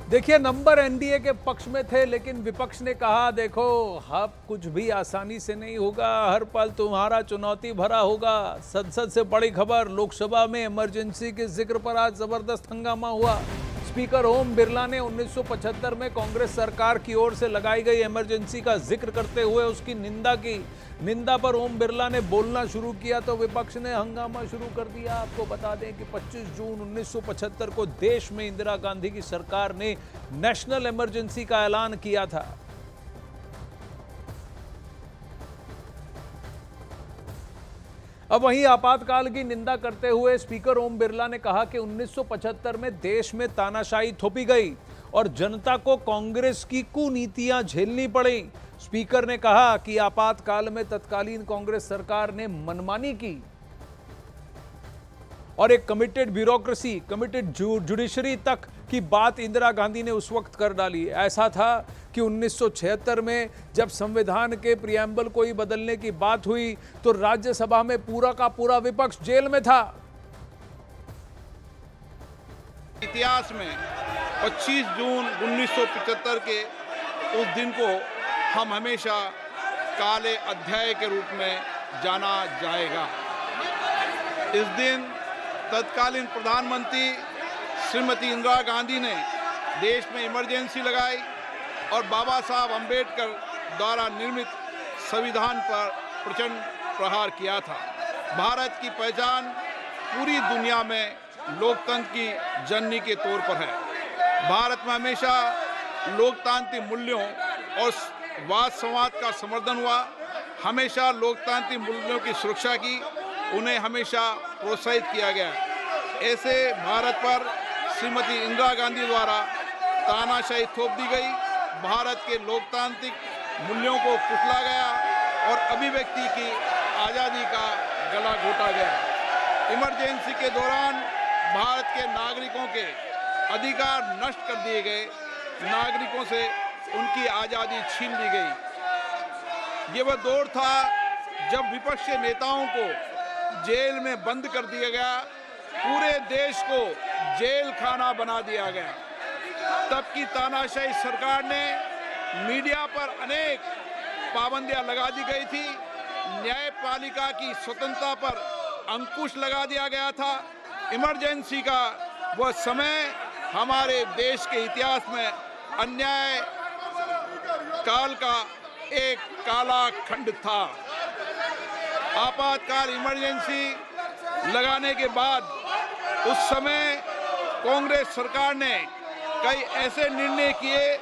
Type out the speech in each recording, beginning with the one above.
देखिए, number NDA के पक्ष में थे, लेकिन विपक्ष ने कहा देखो अब कुछ भी आसानी से नहीं होगा, हर पल तुम्हारा चुनौती भरा होगा। संसद से बड़ी खबर, लोकसभा में इमरजेंसी के जिक्र पर आज जबरदस्त हंगामा हुआ। स्पीकर ओम बिरला ने 1975 में कांग्रेस सरकार की ओर से लगाई गई इमरजेंसी का जिक्र करते हुए उसकी निंदा की। निंदा पर ओम बिरला ने बोलना शुरू किया तो विपक्ष ने हंगामा शुरू कर दिया। आपको बता दें कि 25 जून 1975 को देश में इंदिरा गांधी की सरकार ने नेशनल इमरजेंसी का ऐलान किया था। अब वहीं आपातकाल की निंदा करते हुए स्पीकर ओम बिरला ने कहा कि 1975 में देश में तानाशाही थोपी गई और जनता को कांग्रेस की कुनीतियां झेलनी पड़ी। स्पीकर ने कहा कि आपातकाल में तत्कालीन कांग्रेस सरकार ने मनमानी की और एक कमिटेड ब्यूरोक्रेसी, कमिटेड जुडिशरी तक की बात इंदिरा गांधी ने उस वक्त कर डाली। ऐसा था कि 1976 में जब संविधान के प्रियम्बल को ही बदलने की बात हुई तो राज्यसभा में पूरा का पूरा विपक्ष जेल में था। इतिहास में 25 जून 1975 के उस दिन को हम हमेशा काले अध्याय के रूप में जाना जाएगा। इस दिन तत्कालीन प्रधानमंत्री श्रीमती इंदिरा गांधी ने देश में इमरजेंसी लगाई और बाबा साहब अंबेडकर द्वारा निर्मित संविधान पर प्रचंड प्रहार किया था। भारत की पहचान पूरी दुनिया में लोकतंत्र की जननी के तौर पर है। भारत में हमेशा लोकतांत्रिक मूल्यों और वाद संवाद का समर्थन हुआ, हमेशा लोकतांत्रिक मूल्यों की सुरक्षा की, उन्हें हमेशा प्रोत्साहित किया गया। ऐसे भारत पर श्रीमती इंदिरा गांधी द्वारा तानाशाही थोप दी गई, भारत के लोकतांत्रिक मूल्यों को कुचला गया और अभिव्यक्ति की आज़ादी का गला घोटा गया। इमरजेंसी के दौरान भारत के नागरिकों के अधिकार नष्ट कर दिए गए, नागरिकों से उनकी आज़ादी छीन ली गई। ये वह दौर था जब विपक्ष के नेताओं को जेल में बंद कर दिया गया, पूरे देश को जेल खाना बना दिया गया। तब की तानाशाही सरकार ने मीडिया पर अनेक पाबंदियां लगा दी गई थी, न्यायपालिका की स्वतंत्रता पर अंकुश लगा दिया गया था। इमरजेंसी का वह समय हमारे देश के इतिहास में अन्याय काल का एक काला खंड था। आपातकाल इमरजेंसी लगाने के बाद उस समय कांग्रेस सरकार ने कई ऐसे निर्णय किए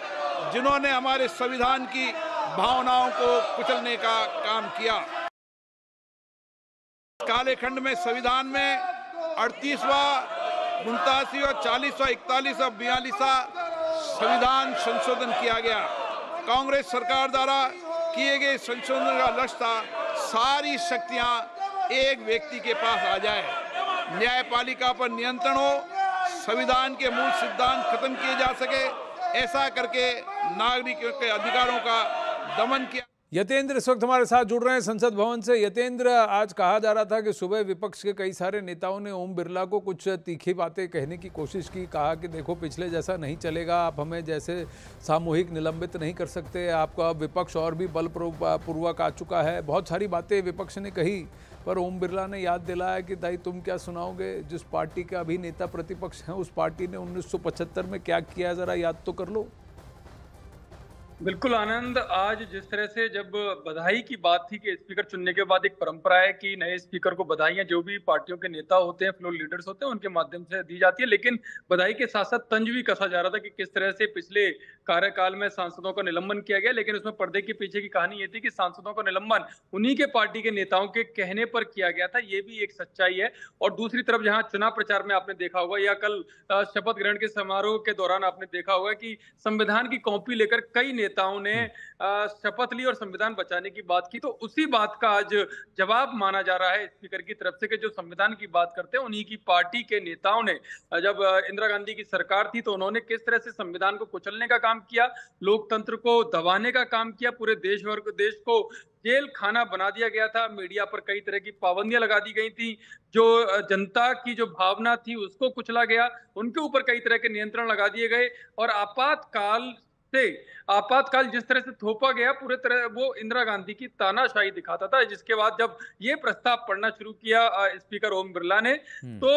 जिन्होंने हमारे संविधान की भावनाओं को कुचलने का काम किया। काले खंड में संविधान में 38वां, 89वां, 40वां, 41वां, 42वां संविधान संशोधन किया गया। कांग्रेस सरकार द्वारा किए गए संशोधन का लक्ष्य था सारी शक्तियां एक व्यक्ति के पास आ जाए, न्यायपालिका पर नियंत्रण हो, संविधान के मूल सिद्धांत खत्म किए जा सके, ऐसा करके नागरिकों के अधिकारों का दमन किया। यतेंद्र इस वक्त हमारे साथ जुड़ रहे हैं संसद भवन से। यतेंद्र, आज कहा जा रहा था कि सुबह विपक्ष के कई सारे नेताओं ने ओम बिरला को कुछ तीखी बातें कहने की कोशिश की, कहा कि देखो पिछले जैसा नहीं चलेगा, आप हमें जैसे सामूहिक निलंबित नहीं कर सकते, आपका विपक्ष और भी बलपूर्वक आ चुका है। बहुत सारी बातें विपक्ष ने कही, पर ओम बिरला ने याद दिलाया कि दाई तुम क्या सुनाओगे, जिस पार्टी का अभी नेता प्रतिपक्ष है उस पार्टी ने 1975 में क्या किया, जरा याद तो कर लो। बिल्कुल आनंद, आज जिस तरह से जब बधाई की बात थी कि स्पीकर चुनने के बाद एक परंपरा है कि नए स्पीकर को बधाइयां जो भी पार्टियों के नेता होते हैं, फ्लोर लीडर्स होते हैं, उनके माध्यम से दी जाती है, लेकिन बधाई के साथ साथ तंज भी कसा जा रहा था कि किस तरह से पिछले कार्यकाल में सांसदों का निलंबन किया गया। लेकिन उसमें पर्दे के पीछे की कहानी ये थी कि सांसदों का निलंबन उन्हीं के पार्टी के नेताओं के कहने पर किया गया था, ये भी एक सच्चाई है। और दूसरी तरफ जहां चुनाव प्रचार में आपने देखा होगा या कल शपथ ग्रहण के समारोह के दौरान आपने देखा होगा कि संविधान की कॉपी लेकर कई नेता नेताओं ने शपथ ली और संविधान बचाने की बात की, तो उसी बात का आज जवाब माना जा रहा है स्पीकर की तरफ से कि जो संविधान की बात करते हैं उन्हीं की पार्टी के नेताओं ने जब इंदिरा गांधी की सरकार थी तो उन्होंने किस तरह से संविधान को कुचलने का काम किया, लोकतंत्र को दबाने का काम किया, पूरे देश को जेल खाना बना दिया गया था, मीडिया पर कई तरह की पाबंदियां लगा दी गई थी, जो जनता की जो भावना थी उसको कुचला गया, उनके ऊपर कई तरह के नियंत्रण लगा दिए गए और आपातकाल जिस तरह से थोपा गया पूरे तरह वो इंदिरा गांधी की तानाशाही दिखाता था। जिसके बाद जब ये प्रस्ताव पढ़ना शुरू किया स्पीकर ओम बिरला ने तो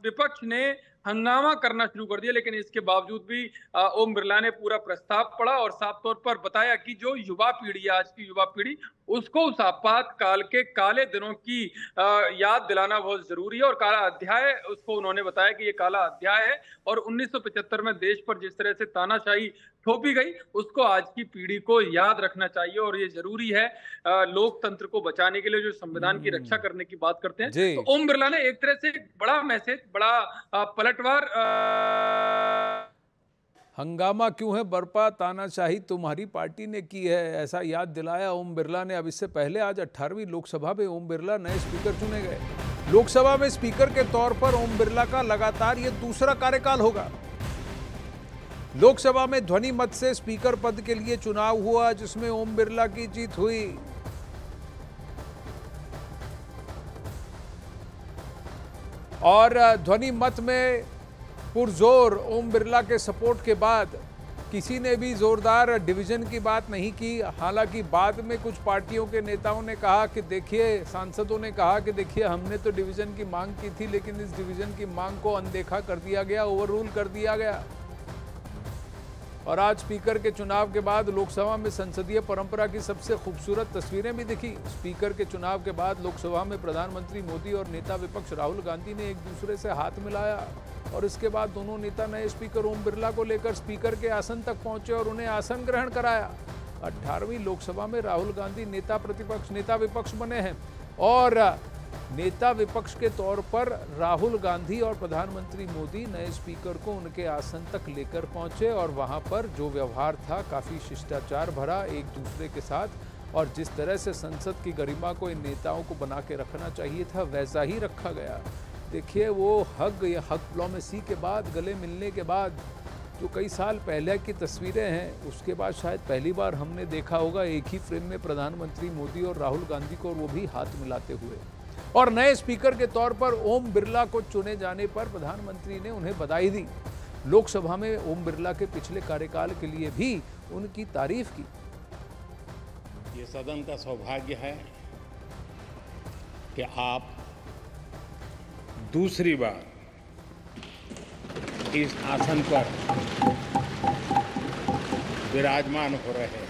विपक्ष ने हंगामा करना शुरू कर दिया, लेकिन इसके बावजूद भी ओम बिरला ने पूरा प्रस्ताव पढ़ा और साफ तौर पर बताया कि जो युवा पीढ़ी है, आज की युवा पीढ़ी, उसको उस आपातकाल के काले दिनों की याद दिलाना बहुत जरूरी है और काला अध्याय उसको उन्होंने बताया कि ये काला अध्याय है और 1975 में देश पर जिस तरह से तानाशाही थोपी गई उसको आज की पीढ़ी को याद रखना चाहिए और ये जरूरी है लोकतंत्र को बचाने के लिए जो संविधान की रक्षा करने की बात करते हैं। तो ओम बिरला ने एक तरह से बड़ा मैसेज, बड़ा पलटवार हंगामा क्यों है बरपा, तानाशाही तुम्हारी पार्टी ने की है, ऐसा याद दिलाया ओम बिरला ने। अब इससे पहले आज 18वीं लोकसभा में ओम बिरला नए स्पीकर चुने गए। लोकसभा में स्पीकर के तौर पर ओम बिरला का लगातार ये दूसरा कार्यकाल होगा। लोकसभा में ध्वनि मत से स्पीकर पद के लिए चुनाव हुआ जिसमें ओम बिरला की जीत हुई। और ध्वनि मत में पुरजोर ओम बिरला के सपोर्ट के बाद किसी ने भी जोरदार डिवीजन की बात नहीं की। हालांकि बाद में कुछ पार्टियों के नेताओं ने कहा कि देखिए, सांसदों ने कहा कि देखिए हमने तो डिवीजन की मांग की थी लेकिन इस डिवीजन की मांग को अनदेखा कर दिया गया, ओवररूल कर दिया गया। और आज स्पीकर के चुनाव के बाद लोकसभा में संसदीय परंपरा की सबसे खूबसूरत तस्वीरें भी दिखी। स्पीकर के चुनाव के बाद लोकसभा में प्रधानमंत्री मोदी और नेता विपक्ष राहुल गांधी ने एक दूसरे से हाथ मिलाया और इसके बाद दोनों नेता नए स्पीकर ओम बिरला को लेकर स्पीकर के आसन तक पहुंचे और उन्हें आसन ग्रहण कराया। 18वीं लोकसभा में राहुल गांधी नेता विपक्ष बने हैं और नेता विपक्ष के तौर पर राहुल गांधी और प्रधानमंत्री मोदी नए स्पीकर को उनके आसन तक लेकर पहुंचे और वहां पर जो व्यवहार था काफी शिष्टाचार भरा एक दूसरे के साथ और जिस तरह से संसद की गरिमा को इन नेताओं को बना के रखना चाहिए था वैसा ही रखा गया। देखिए वो हग या हग डिप्लोमेसी के बाद, गले मिलने के बाद जो कई साल पहले की तस्वीरें हैं उसके बाद शायद पहली बार हमने देखा होगा एक ही फ्रेम में प्रधानमंत्री मोदी और राहुल गांधी को, और वो भी हाथ मिलाते हुए। और नए स्पीकर के तौर पर ओम बिरला को चुने जाने पर प्रधानमंत्री ने उन्हें बधाई दी। लोकसभा में ओम बिरला के पिछले कार्यकाल के लिए भी उनकी तारीफ की। ये सदन का सौभाग्य है कि आप दूसरी बार इस आसन पर विराजमान हो रहे हैं।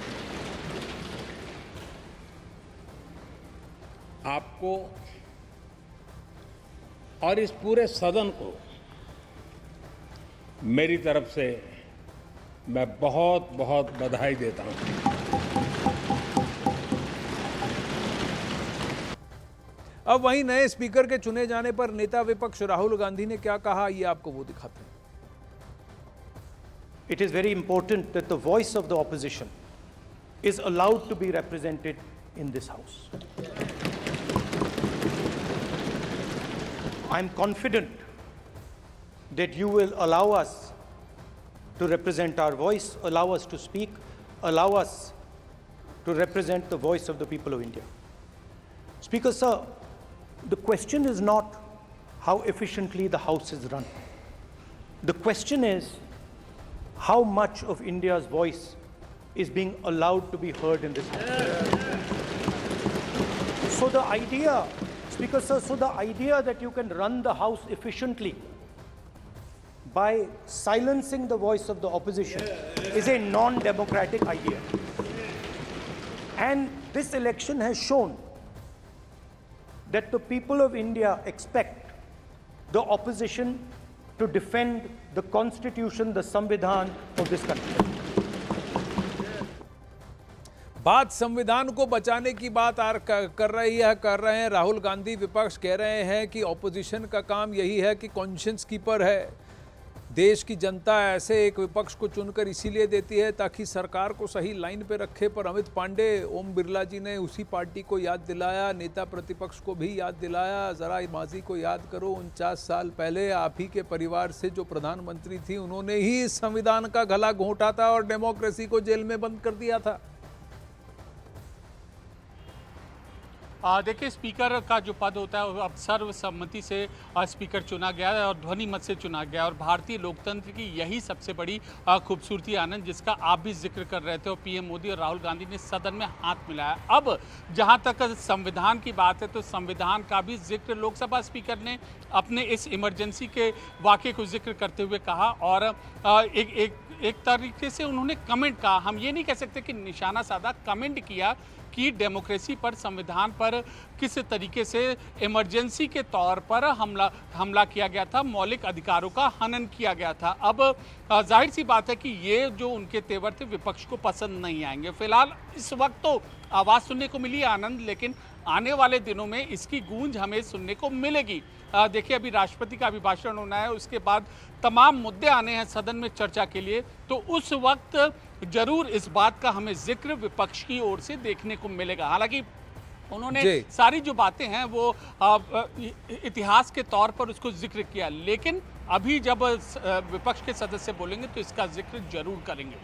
आपको और इस पूरे सदन को मेरी तरफ से मैं बहुत बहुत बधाई देता हूं। अब वहीं नए स्पीकर के चुने जाने पर नेता विपक्ष राहुल गांधी ने क्या कहा, ये आपको वो दिखाते हैं। It is very important that the voice of the opposition is allowed to be represented in this house. I'm confident that you will allow us to represent our voice, allow us to speak, allow us to represent the voice of the people of India. Speaker, sir, the question is not how efficiently the House is run. The question is how much of India's voice is being allowed to be heard in this House. So the idea, Speaker, sir, so the idea that you can run the House efficiently by silencing the voice of the opposition is a non-democratic idea. And this election has shown that the people of India expect the opposition to defend the constitution, the संविधान of this country. बात संविधान को बचाने की बात कर रहे हैं राहुल गांधी। विपक्ष कह रहे हैं कि ऑपोजिशन का काम यही है कि कॉन्शियंस कीपर है, देश की जनता ऐसे एक विपक्ष को चुनकर इसीलिए देती है ताकि सरकार को सही लाइन पे रखे। पर अमित पांडे, ओम बिरला जी ने उसी पार्टी को याद दिलाया, नेता प्रतिपक्ष को भी याद दिलाया, जरा माजी को याद करो, 49 साल पहले आप ही के परिवार से जो प्रधानमंत्री थी उन्होंने ही इस संविधान का गला घोंटा था और डेमोक्रेसी को जेल में बंद कर दिया था। देखिए, स्पीकर का जो पद होता है अब सर्वसम्मति से स्पीकर चुना गया है और ध्वनि मत से चुना गया, और भारतीय लोकतंत्र की यही सबसे बड़ी खूबसूरती आनंद, जिसका आप भी जिक्र कर रहे थे, और पीएम मोदी और राहुल गांधी ने सदन में हाथ मिलाया। अब जहां तक संविधान की बात है तो संविधान का भी जिक्र लोकसभा स्पीकर ने अपने इस इमरजेंसी के वाक़े को जिक्र करते हुए कहा, और एक तरीके से उन्होंने कमेंट कहा, हम ये नहीं कह सकते कि निशाना साधा, कमेंट किया कि डेमोक्रेसी पर, संविधान पर किस तरीके से इमरजेंसी के तौर पर हमला किया गया था, मौलिक अधिकारों का हनन किया गया था। अब जाहिर सी बात है कि ये जो उनके तेवर थे विपक्ष को पसंद नहीं आएंगे। फिलहाल इस वक्त तो आवाज़ सुनने को मिली आनंद, लेकिन आने वाले दिनों में इसकी गूंज हमें सुनने को मिलेगी। देखिए, अभी राष्ट्रपति का अभिभाषण होना है, उसके बाद तमाम मुद्दे आने हैं सदन में चर्चा के लिए, तो उस वक्त जरूर इस बात का हमें जिक्र विपक्ष की ओर से देखने को मिलेगा। हालांकि उन्होंने सारी जो बातें हैं वो इतिहास के तौर पर उसको जिक्र किया, लेकिन अभी जब विपक्ष के सदस्य बोलेंगे तो इसका जिक्र जरूर करेंगे।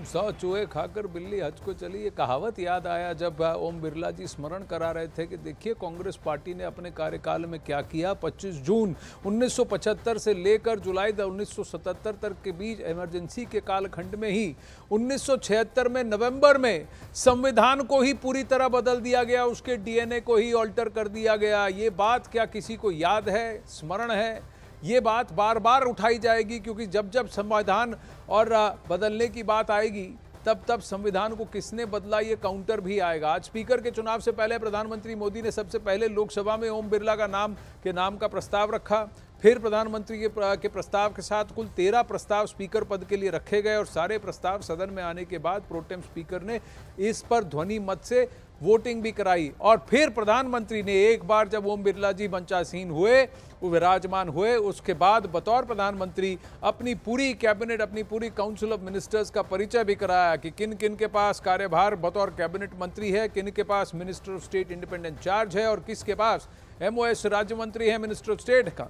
100 चूहे खाकर बिल्ली हज को चली, ये कहावत याद आया जब ओम बिरला जी स्मरण करा रहे थे कि देखिए कांग्रेस पार्टी ने अपने कार्यकाल में क्या किया। 25 जून 1975 से लेकर जुलाई 1977 तक के बीच इमरजेंसी के कालखंड में ही 1976 में नवंबर में संविधान को ही पूरी तरह बदल दिया गया, उसके डीएनए को ही ऑल्टर कर दिया गया। ये बात क्या किसी को याद है, स्मरण है? ये बात बार बार उठाई जाएगी, क्योंकि जब जब संविधान और बदलने की बात आएगी तब तब संविधान को किसने बदला ये काउंटर भी आएगा। आज स्पीकर के चुनाव से पहले प्रधानमंत्री मोदी ने सबसे पहले लोकसभा में ओम बिरला का नाम का प्रस्ताव रखा, फिर प्रधानमंत्री के प्रस्ताव के साथ कुल 13 प्रस्ताव स्पीकर पद के लिए रखे गए और सारे प्रस्ताव सदन में आने के बाद प्रोटेम स्पीकर ने इस पर ध्वनि मत से वोटिंग भी कराई। और फिर प्रधानमंत्री ने एक बार जब ओम बिरला जी मंचासीन हुए, वो विराजमान हुए, उसके बाद बतौर प्रधानमंत्री अपनी पूरी कैबिनेट, अपनी पूरी काउंसिल ऑफ मिनिस्टर्स का परिचय भी कराया कि किन किन के पास कार्यभार बतौर कैबिनेट मंत्री है, किन के पास minister of state independent charge है और किसके पास MOS राज्य मंत्री है मिनिस्टर ऑफ स्टेट का।